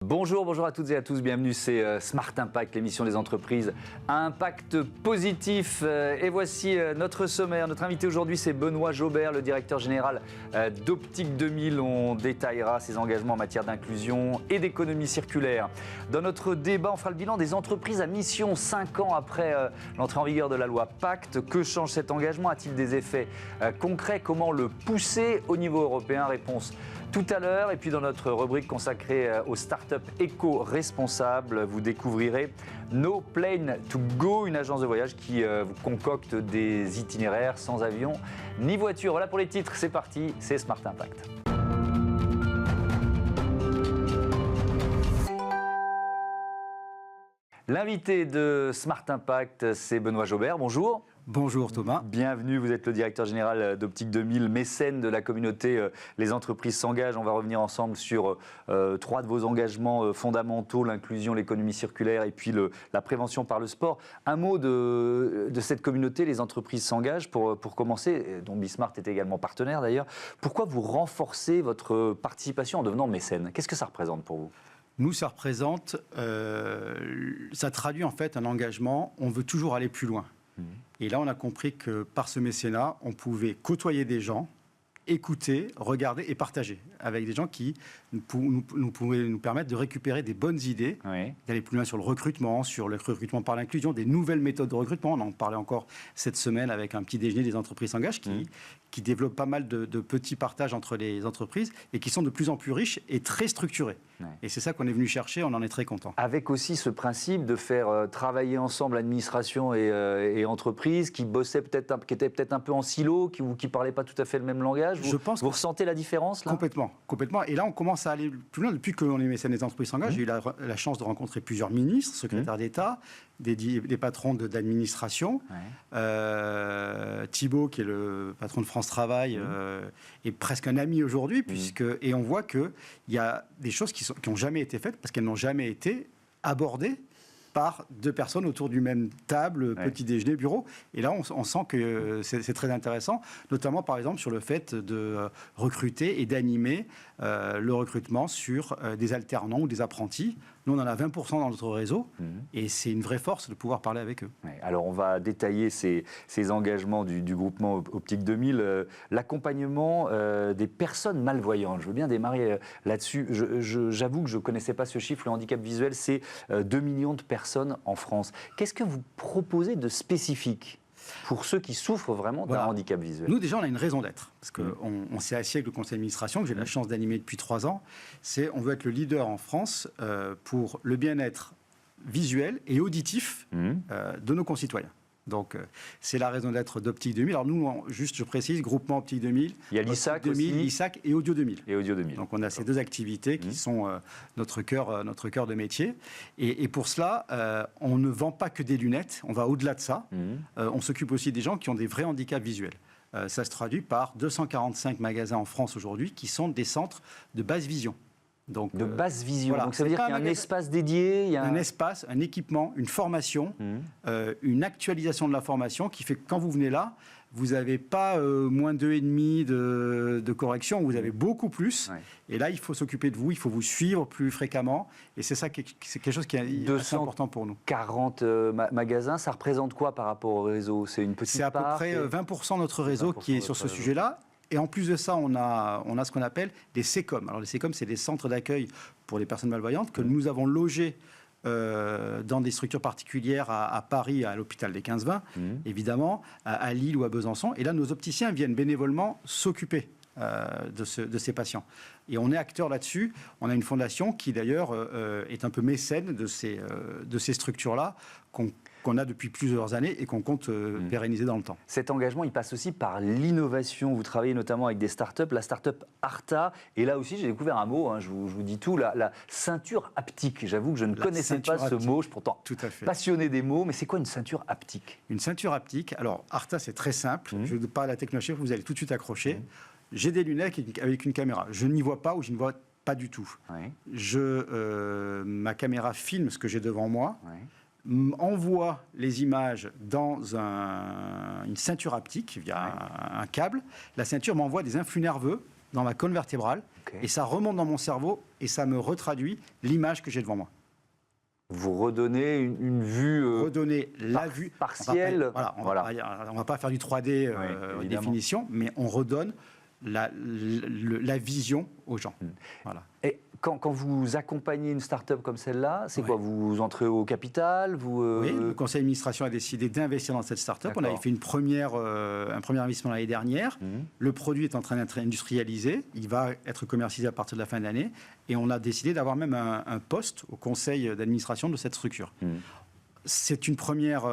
Bonjour à toutes et à tous, bienvenue, c'est Smart Impact, l'émission des entreprises à impact positif. Et voici notre sommaire. Notre invité aujourd'hui, c'est Benoît Jobert, le directeur général d'Optique 2000. On détaillera ses engagements en matière d'inclusion et d'économie circulaire. Dans notre débat, on fera le bilan des entreprises à mission 5 ans après l'entrée en vigueur de la loi Pacte. Que change cet engagement? A-t-il des effets concrets? Comment le pousser au niveau européen? Réponse tout à l'heure. Et puis dans notre rubrique consacrée aux startups éco-responsables, vous découvrirez No Plane to Go, une agence de voyage qui vous concocte des itinéraires sans avion ni voiture. Voilà pour les titres, c'est parti, c'est Smart Impact. L'invité de Smart Impact, c'est Benoît Jobert. Bonjour. Bonjour Thomas. Bienvenue, vous êtes le directeur général d'Optique 2000, mécène de la communauté Les Entreprises s'engagent. On va revenir ensemble sur 3 de vos engagements fondamentaux, l'inclusion, l'économie circulaire et puis la prévention par le sport. Un mot de cette communauté Les Entreprises s'engagent pour commencer, dont Bismart est également partenaire d'ailleurs. Pourquoi vous renforcez votre participation en devenant mécène? Qu'est-ce que ça représente pour vous? Nous, ça représente, ça traduit en fait un engagement, on veut toujours aller plus loin. Et là, on a compris que par ce mécénat, on pouvait côtoyer des gens, écouter, regarder et partager avec des gens qui pouvaient nous permettre de récupérer des bonnes idées, d'aller plus loin sur le recrutement par l'inclusion, des nouvelles méthodes de recrutement. On en parlait encore cette semaine avec un petit déjeuner des entreprises s'engagent qui développe pas mal de petits partages entre les entreprises et qui sont de plus en plus riches et très structurés. Et c'est ça qu'on est venu chercher, on en est très content. Avec aussi ce principe de faire travailler ensemble administration et entreprise qui bossaient peut-être, qui étaient peut-être un peu en silo, qui ne parlaient pas tout à fait le même langage. Vous ressentez la différence là? Complètement. Et là, on commence à aller plus loin. Depuis qu'on est mécène des entreprises s'engagent, j'ai eu la chance de rencontrer plusieurs ministres, secrétaires d'État, des patrons d'administration. Thibault, qui est le patron de France Travail, est presque un ami aujourd'hui, et on voit qu'il y a des choses qui n'ont jamais été faites parce qu'elles n'ont jamais été abordées par 2 personnes autour d'une même table, petit déjeuner, bureau. Et là, on sent que c'est très intéressant, notamment par exemple sur le fait de recruter et d'animer le recrutement sur des alternants ou des apprentis. Nous, on en a 20% dans notre réseau et c'est une vraie force de pouvoir parler avec eux. Alors, on va détailler ces engagements du groupement Optique 2000. L'accompagnement des personnes malvoyantes. Je veux bien démarrer là-dessus. J'avoue que je ne connaissais pas ce chiffre. Le handicap visuel, c'est 2 millions de personnes en France. Qu'est-ce que vous proposez de spécifique pour ceux qui souffrent vraiment d'un handicap visuel? Nous, déjà, on a une raison d'être. Parce qu'on s'est assis avec le conseil d'administration, que j'ai la chance d'animer depuis 3 ans. On veut être le leader en France pour le bien-être visuel et auditif de nos concitoyens. Donc, c'est la raison d'être d'Optique 2000. Alors, nous, juste, je précise, groupement Optique 2000. Il y a l'ISAC aussi. l'ISAC et Audio 2000. Et Audio 2000. Donc, on a ces 2 activités qui sont notre cœur de métier. Et pour cela, on ne vend pas que des lunettes. On va au-delà de ça. On s'occupe aussi des gens qui ont des vrais handicaps visuels. Ça se traduit par 245 magasins en France aujourd'hui qui sont des centres de basse vision. Donc, de basse vision. Donc ça veut dire qu'il y a un espace dédié, un espace, un équipement, une formation, une actualisation de la formation qui fait que quand vous venez là, vous n'avez pas moins 2,5 de correction, vous avez beaucoup plus. Et là, il faut s'occuper de vous, il faut vous suivre plus fréquemment. Et c'est ça, c'est quelque chose qui est assez important pour nous. 40 magasins, ça représente quoi par rapport au réseau? C'est une petite part? C'est à peu près 20% de notre réseau qui est sur ce sujet-là. Et en plus de ça, on a ce qu'on appelle des CECOM. Alors les CECOM, c'est des centres d'accueil pour les personnes malvoyantes que nous avons logés dans des structures particulières à Paris, à l'hôpital des 15-20, évidemment, à Lille ou à Besançon. Et là, nos opticiens viennent bénévolement s'occuper de ces patients. Et on est acteur là-dessus. On a une fondation qui, d'ailleurs, est un peu mécène de ces structures-là qu'on a depuis plusieurs années et qu'on compte pérenniser dans le temps. Cet engagement, il passe aussi par l'innovation. Vous travaillez notamment avec des startups, la startup Arta. Et là aussi, j'ai découvert un mot, je vous dis tout, la ceinture haptique. J'avoue que je ne connaissais pas ce mot. Je suis pourtant passionné des mots. Mais c'est quoi une ceinture haptique? Une ceinture haptique, alors Arta, c'est très simple. Je ne veux pas la technologie, vous allez tout de suite accrocher. J'ai des lunettes avec une caméra. Je n'y vois pas ou je ne vois pas du tout. Ma caméra filme ce que j'ai devant moi. Envoie les images dans une ceinture haptique via un câble. La ceinture m'envoie des influx nerveux dans ma colonne vertébrale, et ça remonte dans mon cerveau, et ça me retraduit l'image que j'ai devant moi. Vous redonnez une vue redonner la vue partielle. On ne va pas faire du 3D définition, mais on redonne la vision aux gens. Voilà. Et quand vous accompagnez une start-up comme celle-là, c'est quoi? Vous entrez au capital Oui, le conseil d'administration a décidé d'investir dans cette start-up. On avait fait un premier investissement l'année dernière. Le produit est en train d'être industrialisé. Il va être commercialisé à partir de la fin de l'année. Et on a décidé d'avoir même un poste au conseil d'administration de cette structure. C'est une première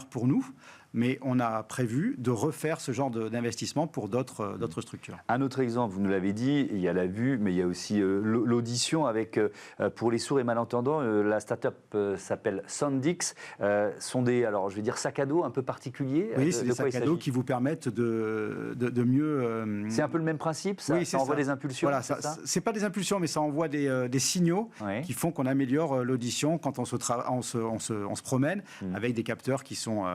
pour nous. Mais on a prévu de refaire ce genre d'investissement pour d'autres structures. Un autre exemple, vous nous l'avez dit, il y a la vue, mais il y a aussi l'audition avec, pour les sourds et malentendants, la start-up s'appelle Soundix. Sont des, alors je vais dire, sacs à dos un peu particuliers. Oui, c'est des sacs à dos qui vous permettent de mieux... C'est un peu le même principe, ça, ça envoie des impulsions. Voilà, c'est pas des impulsions, mais ça envoie des signaux qui font qu'on améliore l'audition quand on se promène avec des capteurs qui sont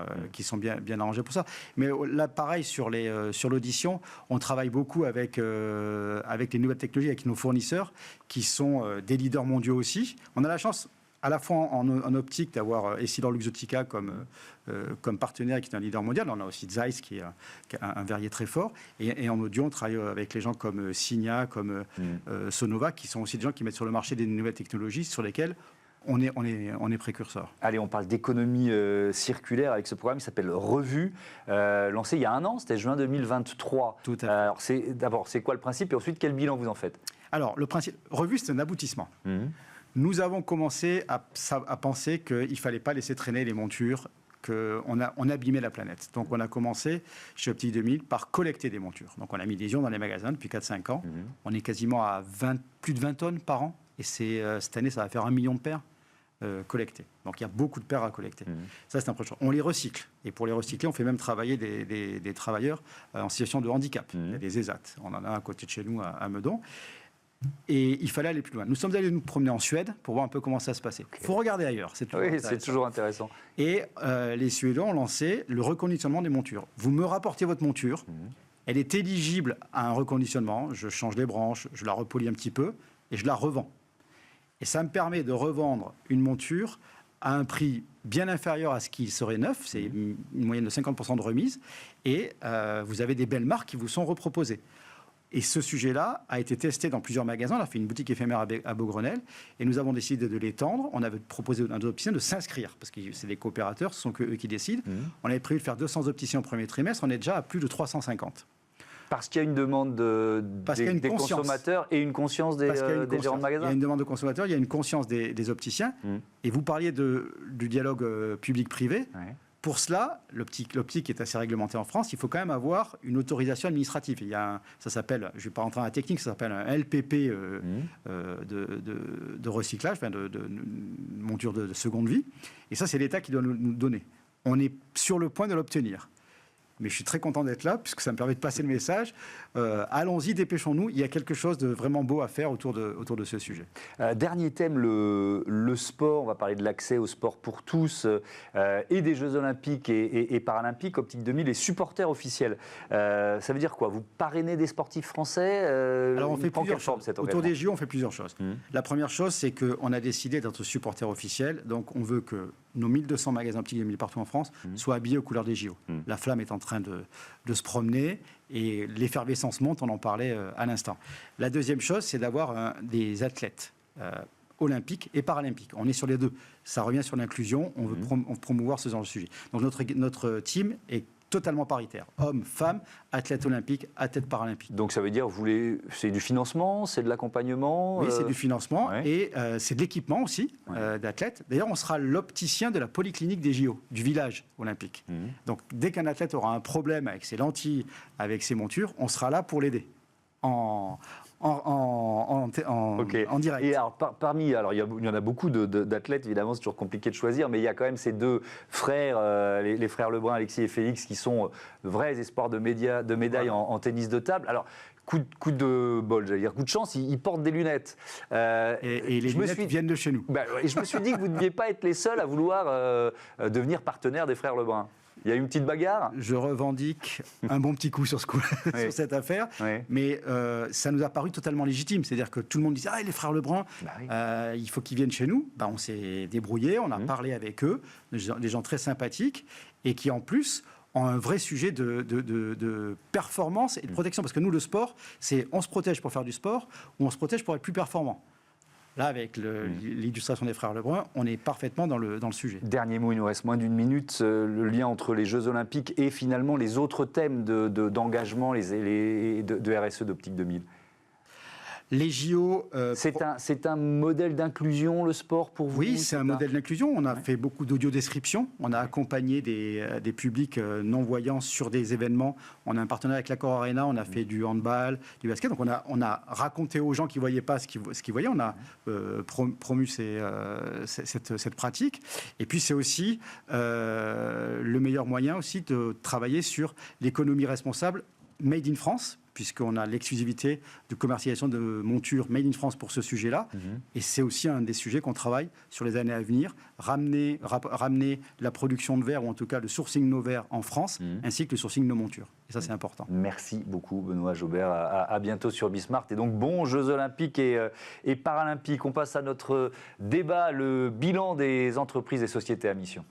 bien arrangé pour ça. Mais là, pareil, sur l'audition, on travaille beaucoup avec les nouvelles technologies, avec nos fournisseurs, qui sont des leaders mondiaux aussi. On a la chance, à la fois en optique, d'avoir EssilorLuxottica comme partenaire, qui est un leader mondial. On a aussi Zeiss, qui est un verrier très fort. Et en audio, on travaille avec les gens comme Signa, comme Sonova, qui sont aussi des gens qui mettent sur le marché des nouvelles technologies sur lesquelles on est précurseur. Allez, on parle d'économie circulaire avec ce programme qui s'appelle Revue, lancé il y a un an, c'était juin 2023. Tout à fait. Alors, d'abord, c'est quoi le principe et ensuite, quel bilan vous en faites? Alors, le principe, Revue, c'est un aboutissement. Nous avons commencé à penser qu'il ne fallait pas laisser traîner les montures, qu'on abîmait la planète. Donc, on a commencé chez Optique 2000 par collecter des montures. Donc, on a mis des ions dans les magasins depuis 4-5 ans. On est quasiment à plus de 20 tonnes par an. Et cette année, ça va faire 1 million de paires collectées. Donc, il y a beaucoup de paires à collecter. Ça, c'est un projet. On les recycle. Et pour les recycler, on fait même travailler des travailleurs en situation de handicap. Il y a des ESAT. On en a à côté de chez nous, à Meudon. Et il fallait aller plus loin. Nous sommes allés nous promener en Suède pour voir un peu comment ça se passait. Il faut regarder ailleurs. C'est toujours intéressant. Et les Suédois ont lancé le reconditionnement des montures. Vous me rapportez votre monture. Elle est éligible à un reconditionnement. Je change les branches, je la repolis un petit peu et je la revends. Et ça me permet de revendre une monture à un prix bien inférieur à ce qui serait neuf. C'est une moyenne de 50% de remise. Et vous avez des belles marques qui vous sont reproposées. Et ce sujet-là a été testé dans plusieurs magasins. On a fait une boutique éphémère à Beaugrenelle. Et nous avons décidé de l'étendre. On avait proposé à nos opticiens de s'inscrire. Parce que c'est des coopérateurs, ce sont eux qui décident. On avait prévu de faire 200 opticiens au premier trimestre. On est déjà à plus de 350. Parce qu'il y a une demande des consommateurs et une conscience des gérants de magasins. Il y a une demande de consommateurs, il y a une conscience des opticiens. Et vous parliez du dialogue public-privé. Pour cela, l'optique est assez réglementée en France. Il faut quand même avoir une autorisation administrative. Ça s'appelle, je ne vais pas rentrer dans la technique, ça s'appelle un LPP de recyclage, enfin de monture de seconde vie. Et ça, c'est l'État qui doit nous donner. On est sur le point de l'obtenir. Mais je suis très content d'être là, puisque ça me permet de passer le message. Allons-y, dépêchons-nous. Il y a quelque chose de vraiment beau à faire autour de ce sujet. Dernier thème, le sport. On va parler de l'accès au sport pour tous et des Jeux Olympiques et Paralympiques. Optique 2000 et supporters officiels. Ça veut dire quoi? Vous parrainez des sportifs français? Alors, on fait plusieurs choses. Autour des JO, on fait plusieurs choses. La première chose, c'est qu'on a décidé d'être supporter officiel. Donc, on veut que nos 1200 magasins Optique 2000 partout en France soient habillés aux couleurs des JO. La flamme est en train de se promener et l'effervescence monte, on en parlait à l'instant. La deuxième chose, c'est d'avoir des athlètes olympiques et paralympiques. On est sur les deux. Ça revient sur l'inclusion, on veut promouvoir ce genre de sujet. Donc notre team est totalement paritaire. Hommes, femmes, athlètes olympiques, athlètes paralympiques. Donc ça veut dire, c'est du financement, c'est de l'accompagnement? Oui, c'est du financement et c'est de l'équipement aussi d'athlètes. D'ailleurs, on sera l'opticien de la polyclinique des JO, du village olympique. Donc dès qu'un athlète aura un problème avec ses lentilles, avec ses montures, on sera là pour l'aider en direct. Et alors, il y en a beaucoup d'athlètes, évidemment, c'est toujours compliqué de choisir, mais il y a quand même ces deux frères, les frères Lebrun, Alexis et Félix, qui sont de vrais espoirs de médailles en tennis de table. Alors, coup de bol, j'allais dire, coup de chance, ils portent des lunettes. Et les lunettes viennent de chez nous. Et je me suis dit que vous ne deviez pas être les seuls à vouloir devenir partenaire des frères Lebrun. Il y a eu une petite bagarre? Je revendique un bon petit coup sur sur cette affaire, mais ça nous a paru totalement légitime. C'est-à-dire que tout le monde disait les frères Lebrun, il faut qu'ils viennent chez nous. On s'est débrouillé, on a parlé avec eux, des gens très sympathiques et qui en plus ont un vrai sujet de performance et de protection. Parce que nous, le sport, c'est on se protège pour faire du sport ou on se protège pour être plus performant. Là, avec l'illustration des frères Lebrun, on est parfaitement dans le sujet. Dernier mot, il nous reste moins d'une minute. Le lien entre les Jeux Olympiques et finalement les autres thèmes d'engagement de RSE d'Optique 2000. Les JO... C'est un modèle d'inclusion, le sport, pour vous? Oui, c'est un modèle d'inclusion. On a fait beaucoup d'audio-descriptions. On a accompagné des publics non-voyants sur des événements. On a un partenariat avec l'Accor Arena. On a fait du handball, du basket. Donc, on a raconté aux gens qui ne voyaient pas ce qu'ils voyaient. On a promu cette pratique. Et puis, c'est aussi le meilleur moyen aussi de travailler sur l'économie responsable Made in France, puisqu'on a l'exclusivité de commercialisation de montures Made in France pour ce sujet-là. Et c'est aussi un des sujets qu'on travaille sur les années à venir, ramener la production de verre, ou en tout cas le sourcing de nos verres en France, ainsi que le sourcing de nos montures. Et ça, c'est important. Merci beaucoup, Benoît Jaubert. À bientôt sur Bismart. Et donc, bons Jeux Olympiques et Paralympiques. On passe à notre débat, le bilan des entreprises et sociétés à mission.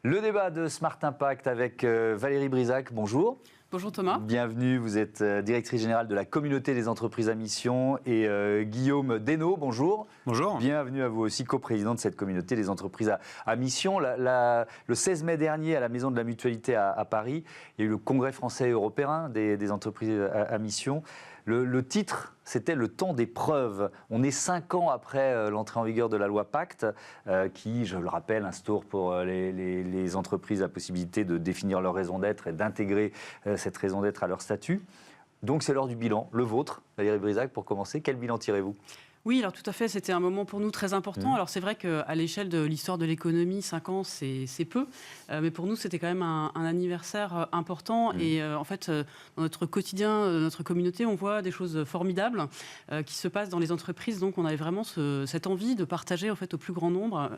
Le débat de Smart Impact avec Valérie Brisac, bonjour. Bonjour Thomas. Bienvenue, vous êtes directrice générale de la communauté des entreprises à mission, et Guillaume Desnaux, bonjour. Bonjour. Bienvenue à vous aussi, coprésident de cette communauté des entreprises à mission. Le 16 mai dernier, à la Maison de la Mutualité à Paris, il y a eu le Congrès français et européen des entreprises à mission. Le titre, c'était le temps des preuves. On est 5 ans après l'entrée en vigueur de la loi Pacte, qui, je le rappelle, instaure pour les entreprises la possibilité de définir leur raison d'être et d'intégrer cette raison d'être à leur statut. Donc c'est l'heure du bilan, le vôtre, Valérie Brisac, pour commencer. Quel bilan tirez-vous ? Oui, alors tout à fait, c'était un moment pour nous très important. Alors c'est vrai qu'à l'échelle de l'histoire de l'économie, 5 ans, c'est peu. Mais pour nous, c'était quand même un anniversaire important. Et en fait, dans notre quotidien, notre communauté, on voit des choses formidables qui se passent dans les entreprises. Donc on avait vraiment cette envie de partager en fait, au plus grand nombre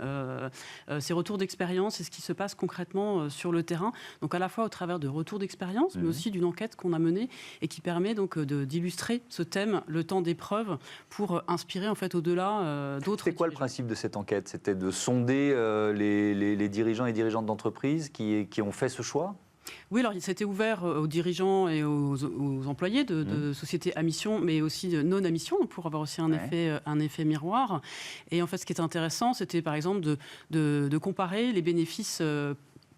ces retours d'expérience et ce qui se passe concrètement sur le terrain. Donc à la fois au travers de retours d'expérience, mais aussi d'une enquête qu'on a menée et qui permet donc d'illustrer ce thème, le temps d'épreuve, pour inspirer en fait au-delà d'autres. C'est quoi le principe de cette enquête? C'était de sonder les dirigeants et dirigeantes d'entreprises qui ont fait ce choix? Oui, alors il s'était ouvert aux dirigeants et aux employés de sociétés à mission, mais aussi non à mission, pour avoir aussi un effet miroir. Et en fait, ce qui est intéressant, c'était par exemple de comparer les bénéfices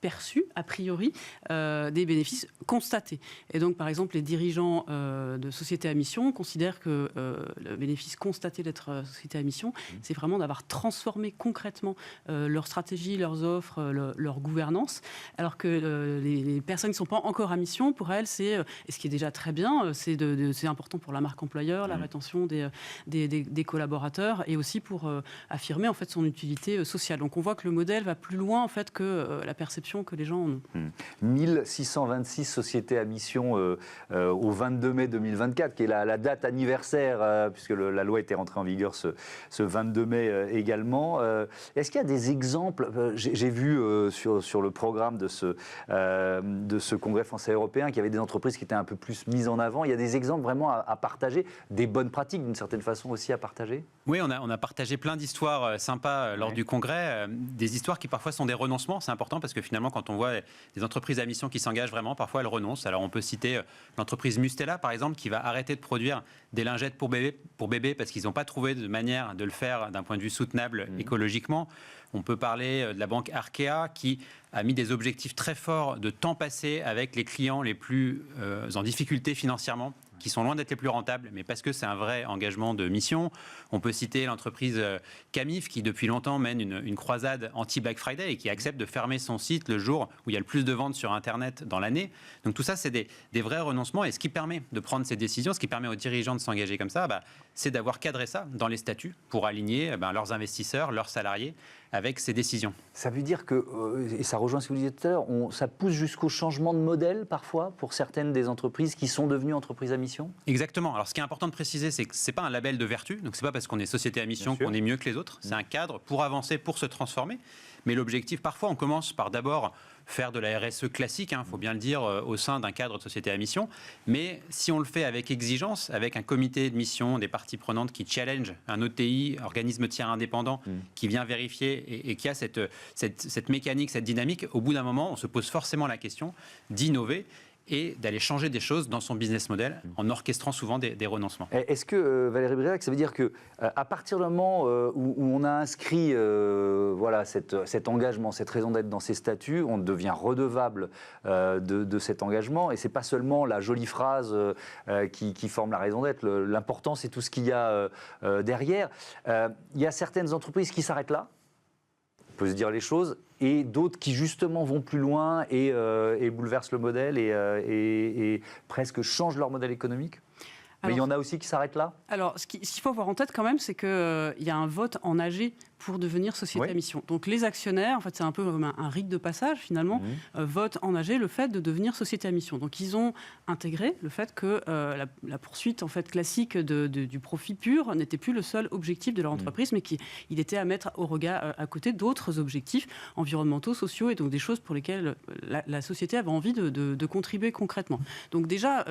perçus, a priori, des bénéfices constatés. Et donc, par exemple, les dirigeants de sociétés à mission considèrent que le bénéfice constaté d'être société à mission, c'est vraiment d'avoir transformé concrètement leur stratégie, leurs offres, leur gouvernance, alors que les personnes qui ne sont pas encore à mission, pour elles, et ce qui est déjà très bien, c'est important pour la marque employeur, la rétention des collaborateurs, et aussi pour affirmer en fait, son utilité sociale. Donc, on voit que le modèle va plus loin en fait, que la perception que les gens en ont. 1626 sociétés à mission au 22 mai 2024, qui est la date anniversaire, puisque la loi était rentrée en vigueur ce 22 mai également. Est-ce qu'il y a des exemples? J'ai vu sur le programme de ce Congrès français européen qu'il y avait des entreprises qui étaient un peu plus mises en avant. Il y a des exemples vraiment à partager, des bonnes pratiques d'une certaine façon aussi à partager? Oui, on a partagé plein d'histoires sympas lors du Congrès, des histoires qui parfois sont des renoncements. C'est important parce que finalement, quand on voit des entreprises à mission qui s'engagent vraiment, parfois elles renoncent. Alors on peut citer l'entreprise Mustela, par exemple, qui va arrêter de produire des lingettes pour bébés parce qu'ils n'ont pas trouvé de manière de le faire d'un point de vue soutenable écologiquement. On peut parler de la banque Arkea qui a mis des objectifs très forts de temps passé avec les clients les plus en difficulté financièrement, qui sont loin d'être les plus rentables, mais parce que c'est un vrai engagement de mission. On peut citer l'entreprise Camif, qui depuis longtemps mène une croisade anti-Black Friday et qui accepte de fermer son site le jour où il y a le plus de ventes sur Internet dans l'année. Donc tout ça, c'est des vrais renoncements. Et ce qui permet de prendre ces décisions, ce qui permet aux dirigeants de s'engager comme ça, c'est d'avoir cadré ça dans les statuts pour aligner leurs investisseurs, leurs salariés avec ces décisions. Ça veut dire que, et ça rejoint ce que vous disiez tout à l'heure, ça pousse jusqu'au changement de modèle parfois pour certaines des entreprises qui sont devenues entreprises à mission? Exactement. Alors ce qui est important de préciser, c'est que ce n'est pas un label de vertu, donc ce n'est pas parce qu'on est société à mission qu'on est mieux que les autres, c'est un cadre pour avancer, pour se transformer. Mais l'objectif, parfois on commence par d'abord faire de la RSE classique, il faut bien le dire, au sein d'un cadre de société à mission. Mais si on le fait avec exigence, avec un comité de mission, des parties prenantes qui challenge un OTI, organisme tiers indépendant, qui vient vérifier et qui a cette mécanique, cette dynamique, au bout d'un moment, on se pose forcément la question d'innover et d'aller changer des choses dans son business model en orchestrant souvent des renoncements. Est-ce que, Valérie Brirac, ça veut dire qu'à partir du moment où on a inscrit voilà, cet engagement, cette raison d'être dans ces statuts, on devient redevable de cet engagement, et ce n'est pas seulement la jolie phrase qui forme la raison d'être, l'important c'est tout ce qu'il y a derrière. Il y a certaines entreprises qui s'arrêtent là, on peut se dire les choses, et d'autres qui justement vont plus loin et bouleversent le modèle et presque changent leur modèle économique. Mais il y en a aussi qui s'arrêtent là. Alors, ce qu'il faut avoir en tête quand même, c'est qu'il y a un vote en AG pour devenir société à mission. Donc les actionnaires, en fait, c'est un peu comme un rite de passage finalement, votent en AG le fait de devenir société à mission. Donc ils ont intégré le fait que la poursuite en fait classique du profit pur n'était plus le seul objectif de leur entreprise, mais qu'il était à mettre au regard à côté d'autres objectifs environnementaux, sociaux, et donc des choses pour lesquelles la société avait envie de contribuer concrètement. Donc déjà,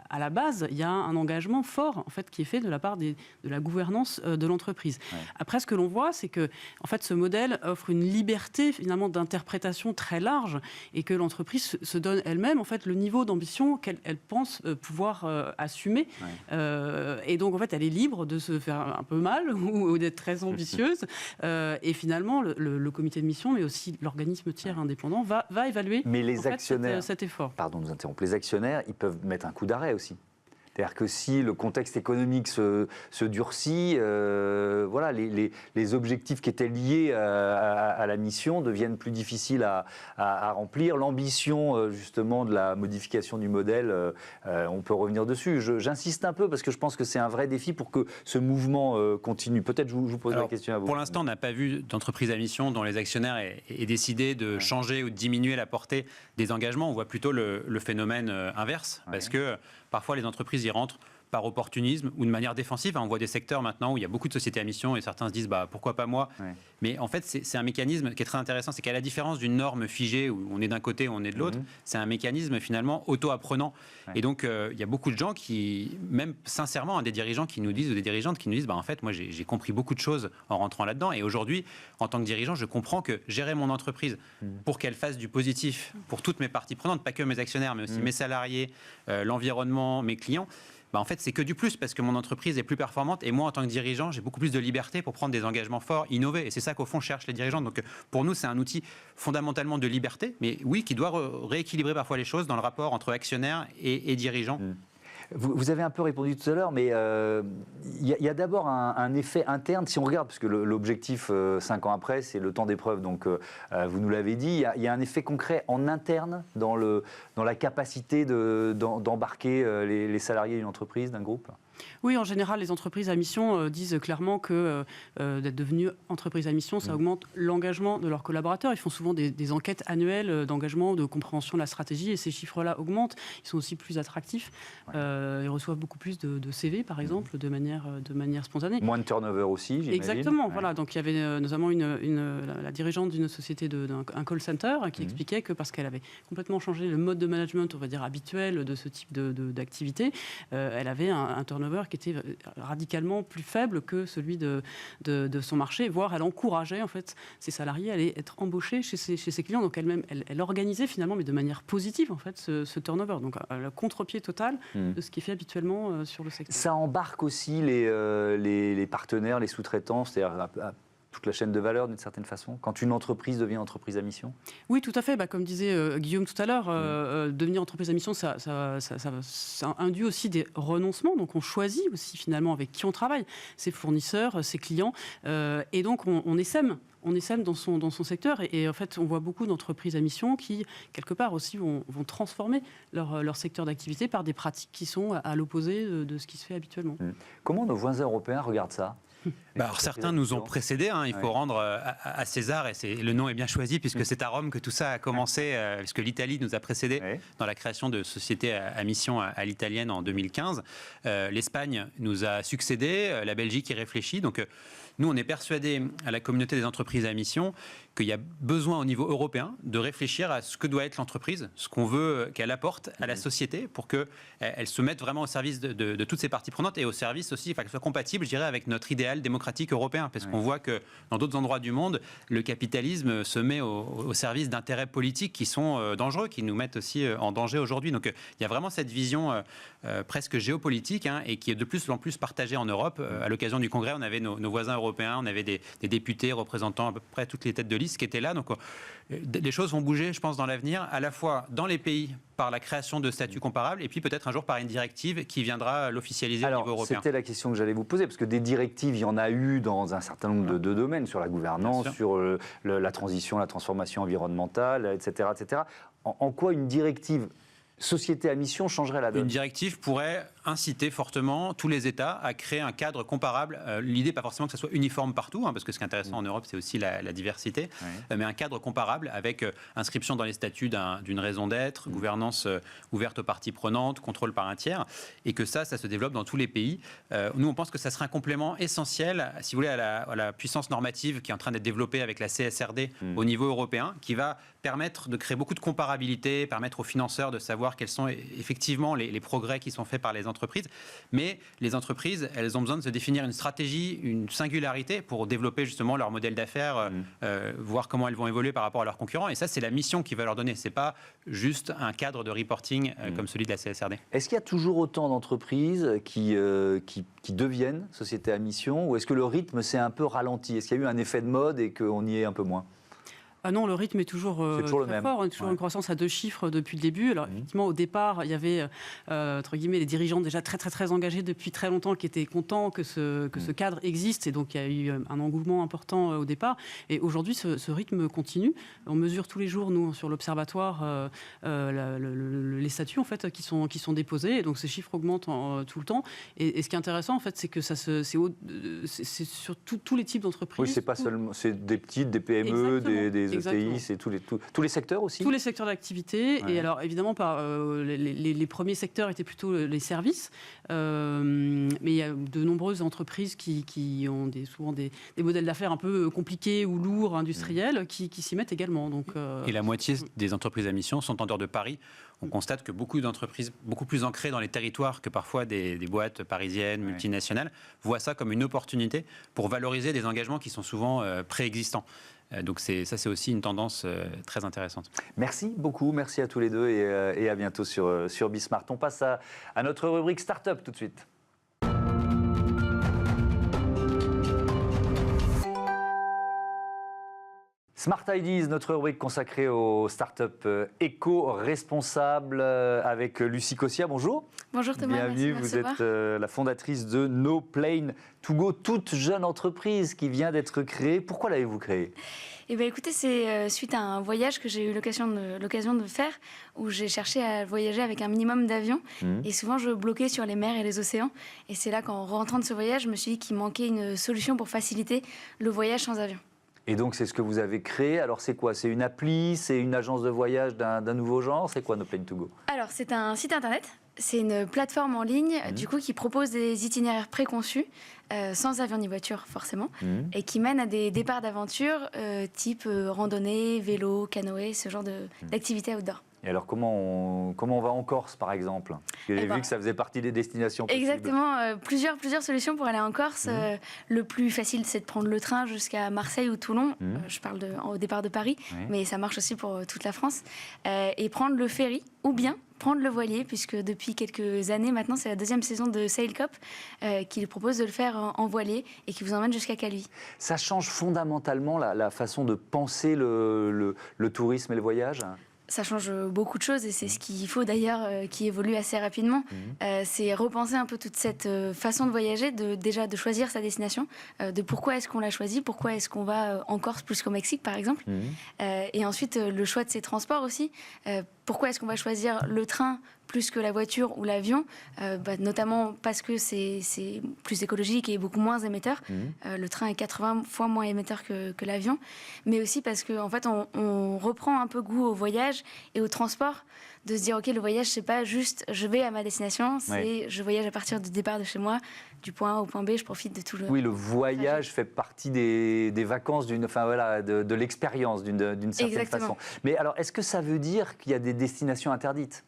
à la base, il y a un engagement fort en fait qui est fait de la part de la gouvernance de l'entreprise. Ouais. Après, ce que l'on voit, c'est que en fait, ce modèle offre une liberté finalement d'interprétation très large, et que l'entreprise se donne elle-même en fait le niveau d'ambition qu'elle pense pouvoir assumer. Ouais. Et donc en fait, elle est libre de se faire un peu mal ou d'être très ambitieuse. Et finalement, le comité de mission, mais aussi l'organisme tiers indépendant, va évaluer les actionnaires, cet effort. Pardon de vous interrompre. Les actionnaires, ils peuvent mettre un coup d'arrêt aussi. C'est-à-dire que si le contexte économique se durcit, voilà, les objectifs qui étaient liés à la mission deviennent plus difficiles à remplir. L'ambition, justement, de la modification du modèle, on peut revenir dessus. J'insiste un peu parce que je pense que c'est un vrai défi pour que ce mouvement continue. Peut-être je vous pose la question à vous. Pour l'instant, on n'a pas vu d'entreprise à mission dont les actionnaires aient décidé de changer ou de diminuer la portée des engagements. On voit plutôt le phénomène inverse, parce que parfois les entreprises y rentrent par opportunisme ou de manière défensive. On voit des secteurs maintenant où il y a beaucoup de sociétés à mission et certains se disent pourquoi pas moi. Mais en fait, c'est un mécanisme qui est très intéressant. C'est qu'à la différence d'une norme figée où on est d'un côté ou on est de l'autre, c'est un mécanisme finalement auto-apprenant. Et donc, il y a beaucoup de gens qui, même sincèrement, des dirigeants qui nous disent, ou des dirigeantes qui nous disent en fait, moi j'ai compris beaucoup de choses en rentrant là-dedans. Et aujourd'hui, en tant que dirigeant, je comprends que gérer mon entreprise pour qu'elle fasse du positif pour toutes mes parties prenantes, pas que mes actionnaires, mais aussi mes salariés, l'environnement, mes clients, en fait, c'est que du plus, parce que mon entreprise est plus performante, et moi, en tant que dirigeant, j'ai beaucoup plus de liberté pour prendre des engagements forts, innover. Et c'est ça qu'au fond cherchent les dirigeants. Donc, pour nous, c'est un outil fondamentalement de liberté, mais oui, qui doit rééquilibrer parfois les choses dans le rapport entre actionnaires et dirigeants. Vous avez un peu répondu tout à l'heure, mais il y a d'abord un effet interne, si on regarde, parce que l'objectif 5 ans après, c'est le temps d'épreuve, donc vous nous l'avez dit, il y a un effet concret en interne dans la capacité d'embarquer les salariés d'une entreprise, d'un groupe ? Oui, en général, les entreprises à mission disent clairement que d'être devenues entreprises à mission, ça augmente l'engagement de leurs collaborateurs. Ils font souvent des enquêtes annuelles d'engagement, de compréhension de la stratégie, et ces chiffres-là augmentent. Ils sont aussi plus attractifs. Ils reçoivent beaucoup plus de CV, par exemple, de manière spontanée. Moins de turnover aussi, j'imagine. Exactement. Voilà. Donc, il y avait notamment la dirigeante d'une société, d'un call center, qui expliquait que parce qu'elle avait complètement changé le mode de management, on va dire, habituel de ce type d'activité, elle avait un turnover qui était radicalement plus faible que celui de son marché, voire elle encourageait en fait ses salariés à aller être embauchés chez ses clients. Donc elle-même, elle organisait finalement, mais de manière positive en fait, ce turnover. Donc le contre-pied total de ce qui est fait habituellement sur le secteur. Ça embarque aussi les partenaires, les sous-traitants, c'est-à-dire toute la chaîne de valeur d'une certaine façon, quand une entreprise devient entreprise à mission? Oui, tout à fait. Comme disait Guillaume tout à l'heure, devenir entreprise à mission, ça induit aussi des renoncements. Donc on choisit aussi finalement avec qui on travaille, ses fournisseurs, ses clients. Et donc on essaime. On essaime dans son secteur et en fait on voit beaucoup d'entreprises à mission qui quelque part aussi vont transformer leur secteur d'activité par des pratiques qui sont à l'opposé de ce qui se fait habituellement. Comment nos voisins européens regardent ça? Alors, certains nous ont précédés, il faut rendre à César, et le nom est bien choisi puisque c'est à Rome que tout ça a commencé, puisque l'Italie nous a précédés dans la création de sociétés à mission à l'italienne en 2015. L'Espagne nous a succédé, la Belgique y réfléchit. Donc nous, on est persuadés à la communauté des entreprises à mission qu'il y a besoin au niveau européen de réfléchir à ce que doit être l'entreprise, ce qu'on veut qu'elle apporte à la société pour qu'elle se mette vraiment au service de toutes ces parties prenantes et au service aussi, qu'elle soit compatible, je dirais, avec notre idéal démocratique européen. Parce qu'on voit que dans d'autres endroits du monde, le capitalisme se met au service d'intérêts politiques qui sont dangereux, qui nous mettent aussi en danger aujourd'hui. Donc il y a vraiment cette vision presque géopolitique et qui est de plus en plus partagée en Europe. À l'occasion du Congrès, on avait nos voisins européens, on avait des députés représentant à peu près toutes les têtes de liste qui étaient là. Donc les choses vont bouger, je pense, dans l'avenir, à la fois dans les pays par la création de statuts comparables et puis peut-être un jour par une directive qui viendra l'officialiser au niveau européen. C'était la question que j'allais vous poser, parce que des directives, il y en a eu dans un certain nombre de domaines, sur la gouvernance, sur la transition, la transformation environnementale, etc. etc. En quoi une directive société à mission changerait la donne? Une directive pourrait inciter fortement tous les États à créer un cadre comparable. L'idée, pas forcément que ça soit uniforme partout, parce que ce qui est intéressant en Europe, c'est aussi la diversité, mais un cadre comparable avec inscription dans les statuts d'une raison d'être, gouvernance ouverte aux parties prenantes, contrôle par un tiers, et que ça se développe dans tous les pays. Nous, on pense que ça sera un complément essentiel, si vous voulez, à la puissance normative qui est en train d'être développée avec la CSRD au niveau européen, qui va permettre de créer beaucoup de comparabilité, permettre aux financeurs de savoir quels sont effectivement les progrès qui sont faits par les entreprises. Mais les entreprises, elles ont besoin de se définir une stratégie, une singularité pour développer justement leur modèle d'affaires, voir comment elles vont évoluer par rapport à leurs concurrents. Et ça, c'est la mission qu'il va leur donner. C'est pas juste un cadre de reporting comme celui de la CSRD. Est-ce qu'il y a toujours autant d'entreprises qui deviennent sociétés à mission, ou est-ce que le rythme s'est un peu ralenti? Est-ce qu'il y a eu un effet de mode et qu'on y est un peu moins? Ah non, le rythme est toujours le très même. fort. On a toujours une croissance à 2 chiffres depuis le début. Alors effectivement, au départ, il y avait entre guillemets les dirigeants déjà très engagés depuis très longtemps qui étaient contents que ce cadre existe, et donc il y a eu un engouement important au départ. Et aujourd'hui, ce rythme continue. On mesure tous les jours, nous, sur l'observatoire, les statuts en fait qui sont déposés, et donc ces chiffres augmentent tout le temps. Et ce qui est intéressant, en fait, c'est que c'est sur tous les types d'entreprises. Oui, c'est pas seulement, c'est des petites, des PME, des ETI, c'est tous les secteurs aussi. Tous les secteurs d'activité. Ouais. Et alors, évidemment, les premiers secteurs étaient plutôt les services. Mais il y a de nombreuses entreprises qui ont souvent des modèles d'affaires un peu compliqués ou lourds, industriels, qui s'y mettent également. Donc, et la moitié des entreprises à mission sont en dehors de Paris. On constate que beaucoup d'entreprises, beaucoup plus ancrées dans les territoires que parfois des boîtes parisiennes, multinationales, voient ça comme une opportunité pour valoriser des engagements qui sont souvent préexistants. Donc ça, c'est aussi une tendance très intéressante. Merci beaucoup, merci à tous les deux et à bientôt sur Bismart. On passe à notre rubrique Startup tout de suite. Smart Ideas, notre rubrique consacrée aux startups éco-responsables avec Lucie Cossia. Bonjour. Bonjour Thomas. Bienvenue, merci vous êtes la fondatrice de No Plane to Go, toute jeune entreprise qui vient d'être créée. Pourquoi l'avez-vous créée ? Eh bien, écoutez, c'est suite à un voyage que j'ai eu l'occasion de faire, où j'ai cherché à voyager avec un minimum d'avions. Et souvent, je bloquais sur les mers et les océans. Et c'est là qu'en rentrant de ce voyage, je me suis dit qu'il manquait une solution pour faciliter le voyage sans avion. Et donc, c'est ce que vous avez créé. Alors, c'est quoi? C'est une appli? C'est une agence de voyage d'un nouveau genre? C'est quoi No Plane to Go? Alors, c'est un site internet. C'est une plateforme en ligne, du coup, qui propose des itinéraires préconçus, sans avion ni voiture, forcément, et qui mène à des départs d'aventure type randonnée, vélo, canoë, ce genre d'activités outdoor. Et alors, comment on va en Corse, par exemple? J'ai vu que ça faisait partie des destinations possibles. Exactement. Plusieurs solutions pour aller en Corse. Le plus facile, c'est de prendre le train jusqu'à Marseille ou Toulon. Je parle au départ de Paris, mais ça marche aussi pour toute la France. Et prendre le ferry, ou bien prendre le voilier, puisque depuis quelques années maintenant, c'est la 2e saison de Sail Cop qui propose de le faire en voilier et qui vous emmène jusqu'à Calvi. Ça change fondamentalement la façon de penser le tourisme et le voyage? Ça change beaucoup de choses et c'est ce qu'il faut d'ailleurs qui évolue assez rapidement. C'est repenser un peu toute cette façon de voyager, déjà de choisir sa destination, de pourquoi est-ce qu'on l'a choisi, pourquoi est-ce qu'on va en Corse plus qu'au Mexique par exemple. Et ensuite le choix de ses transports aussi. Pourquoi est-ce qu'on va choisir le train plus que la voiture ou l'avion, notamment parce que c'est plus écologique et beaucoup moins émetteur. Le train est 80 fois moins émetteur que l'avion, mais aussi parce qu'en fait, on reprend un peu goût au voyage et au transport, de se dire, OK, le voyage, c'est pas juste je vais à ma destination, c'est je voyage à partir du départ de chez moi, du point A au point B, je profite de tout le... Oui, le voyage fait partie des vacances, de l'expérience d'une certaine façon. Mais alors, est-ce que ça veut dire qu'il y a des destinations interdites ?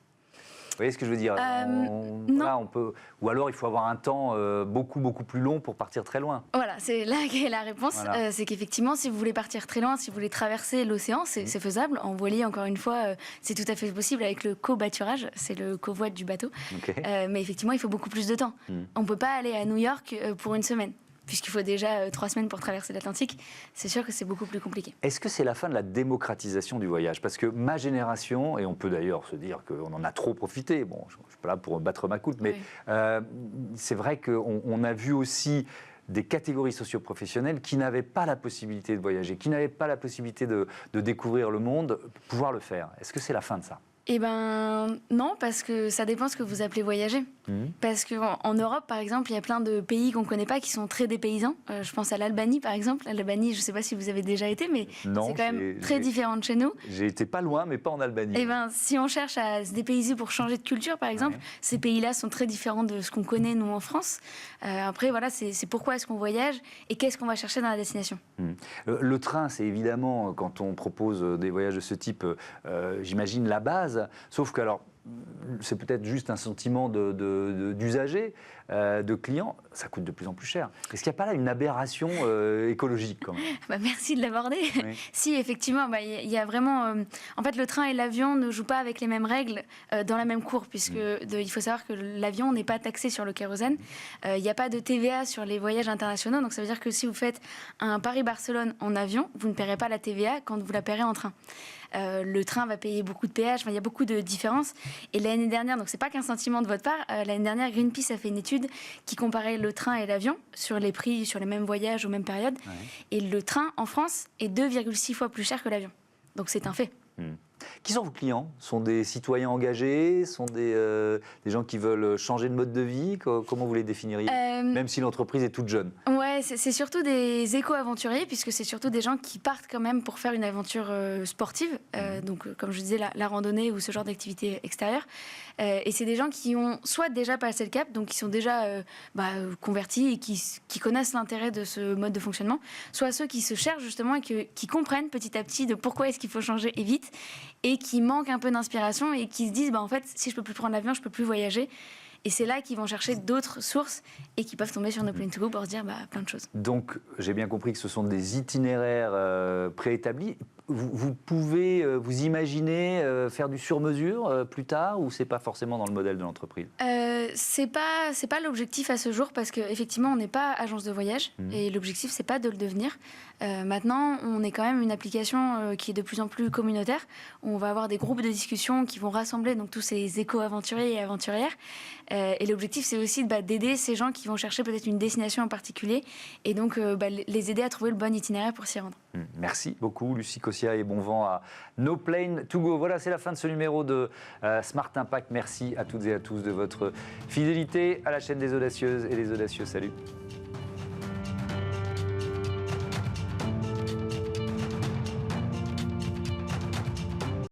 Vous voyez ce que je veux dire? Non. Voilà, on peut, ou alors il faut avoir un temps beaucoup plus long pour partir très loin. Voilà, c'est là qu'est la réponse. Voilà. C'est qu'effectivement, si vous voulez partir très loin, si vous voulez traverser l'océan, c'est faisable. En voilier, encore une fois, c'est tout à fait possible avec le covoiturage, c'est le covoit du bateau. Okay. Mais effectivement, il faut beaucoup plus de temps. On ne peut pas aller à New York pour une semaine. Puisqu'il faut déjà 3 semaines pour traverser l'Atlantique, c'est sûr que c'est beaucoup plus compliqué. Est-ce que c'est la fin de la démocratisation du voyage? Parce que ma génération, et on peut d'ailleurs se dire qu'on en a trop profité, bon, je ne suis pas là pour battre ma coulpe, mais c'est vrai qu'on a vu aussi des catégories socio-professionnelles qui n'avaient pas la possibilité de voyager, qui n'avaient pas la possibilité de découvrir le monde, pouvoir le faire. Est-ce que c'est la fin de ça? Eh ben non, parce que ça dépend ce que vous appelez voyager. Parce qu'en Europe, par exemple, il y a plein de pays qu'on ne connaît pas qui sont très dépaysants. Je pense à l'Albanie, par exemple. L'Albanie, je ne sais pas si vous avez déjà été, mais c'est quand même très différent de chez nous. J'ai été pas loin, mais pas en Albanie. Eh ben, si on cherche à se dépayser pour changer de culture, par exemple, ces pays-là sont très différents de ce qu'on connaît, nous, en France. Après, voilà, c'est pourquoi est-ce qu'on voyage et qu'est-ce qu'on va chercher dans la destination. Le train, c'est évidemment, quand on propose des voyages de ce type, j'imagine la base. Sauf que, alors, c'est peut-être juste un sentiment d'usager, de client, ça coûte de plus en plus cher. Est-ce qu'il n'y a pas là une aberration écologique quand même? Merci de l'aborder. Oui. Si, effectivement, il y a vraiment... en fait, le train et l'avion ne jouent pas avec les mêmes règles dans la même cour, puisque il faut savoir que l'avion n'est pas taxé sur le kérosène. Il n'y a pas de TVA sur les voyages internationaux, donc ça veut dire que si vous faites un Paris-Barcelone en avion, vous ne paierez pas la TVA quand vous la paierez en train. Le train va payer beaucoup de péages, il y a beaucoup de différences. Et l'année dernière, donc c'est pas qu'un sentiment de votre part, l'année dernière, Greenpeace a fait une étude qui comparait le train et l'avion sur les prix, sur les mêmes voyages aux mêmes périodes. Et le train, en France, est 2,6 fois plus cher que l'avion. Donc c'est un fait. Qui sont vos clients? Sont des citoyens engagés? Sont des gens qui veulent changer de mode de vie? Comment vous les définiriez? Même si l'entreprise est toute jeune. Ouais, c'est surtout des éco-aventuriers, puisque c'est surtout des gens qui partent quand même pour faire une aventure sportive. Donc, comme je disais, la randonnée ou ce genre d'activité extérieure. Et c'est des gens qui ont soit déjà passé le cap, donc qui sont déjà convertis et qui connaissent l'intérêt de ce mode de fonctionnement, soit ceux qui se cherchent justement et qui comprennent petit à petit de pourquoi est-ce qu'il faut changer et vite, et qui manquent un peu d'inspiration et qui se disent en fait, si je peux plus prendre l'avion, je peux plus voyager. Et c'est là qu'ils vont chercher d'autres sources et qui peuvent tomber sur No Plane To Go pour se dire plein de choses. Donc, j'ai bien compris que ce sont des itinéraires préétablis. Vous pouvez vous imaginer faire du sur-mesure plus tard, ou c'est pas forcément dans le modèle de l'entreprise? C'est pas l'objectif à ce jour, parce qu'effectivement, on n'est pas agence de voyage et l'objectif, c'est pas de le devenir. Maintenant, on est quand même une application qui est de plus en plus communautaire. On va avoir des groupes de discussion qui vont rassembler donc tous ces éco-aventuriers et aventurières. Et l'objectif, c'est aussi d'aider ces gens qui vont chercher peut-être une destination en particulier et donc les aider à trouver le bon itinéraire pour s'y rendre. Merci beaucoup, Lucie Cossia, et bon vent à No Plane To Go. Voilà, c'est la fin de ce numéro de Smart Impact. Merci à toutes et à tous de votre fidélité à la chaîne des audacieuses et des audacieux. Salut.